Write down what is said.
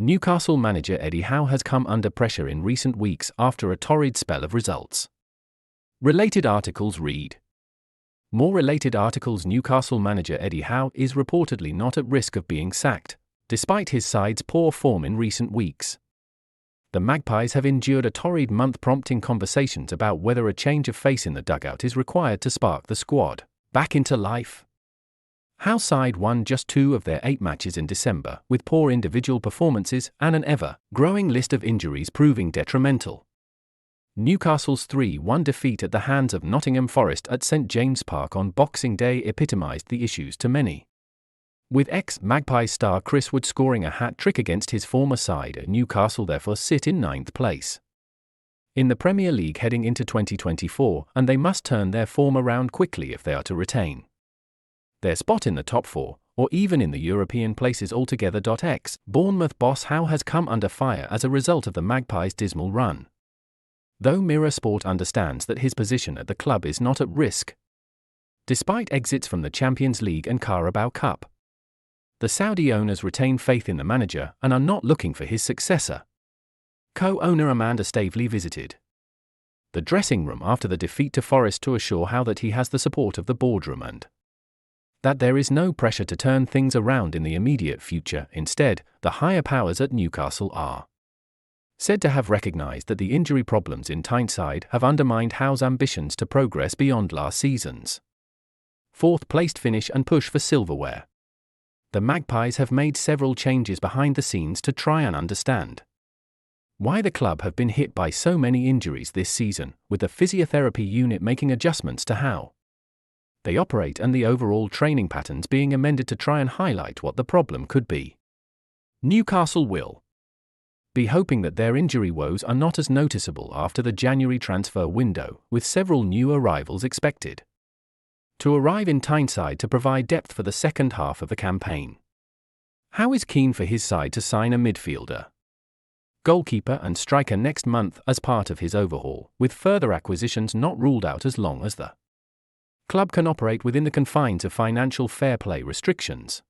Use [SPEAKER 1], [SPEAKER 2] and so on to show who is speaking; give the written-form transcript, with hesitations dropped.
[SPEAKER 1] Newcastle manager Eddie Howe has come under pressure in recent weeks after a torrid spell of results. Related articles read. More related articles. Newcastle manager Eddie Howe is reportedly not at risk of being sacked, despite his side's poor form in recent weeks. The Magpies have endured a torrid month, prompting conversations about whether a change of face in the dugout is required to spark the squad back into life. Howe's side won just 2 of their 8 matches in December, with poor individual performances and an ever-growing list of injuries proving detrimental. Newcastle's 3-1 defeat at the hands of Nottingham Forest at St James Park on Boxing Day epitomised the issues to many. With ex-Magpies star Chris Wood scoring a hat-trick against his former side, Newcastle therefore sit in 9th place in the Premier League heading into 2024, and they must turn their form around quickly if they are to retain their spot in the top 4, or even in the European places altogether. Bournemouth boss Howe has come under fire as a result of the Magpies' dismal run. Though Mirror Sport understands that his position at the club is not at risk, despite exits from the Champions League and Carabao Cup, the Saudi owners retain faith in the manager and are not looking for his successor. Co-owner Amanda Stavely visited the dressing room after the defeat to Forest to assure Howe that he has the support of the boardroom and that there is no pressure to turn things around in the immediate future. Instead, the higher powers at Newcastle are said to have recognised that the injury problems in Tyneside have undermined Howe's ambitions to progress beyond last season's 4th-placed finish and push for silverware. The Magpies have made several changes behind the scenes to try and understand why the club have been hit by so many injuries this season, with the physiotherapy unit making adjustments to how they operate and the overall training patterns being amended to try and highlight what the problem could be. Newcastle will be hoping that their injury woes are not as noticeable after the January transfer window, with several new arrivals expected to arrive in Tyneside to provide depth for the second half of the campaign. Howe is keen for his side to sign a midfielder, goalkeeper and striker next month as part of his overhaul, with further acquisitions not ruled out as long as the club can operate within the confines of financial fair play restrictions.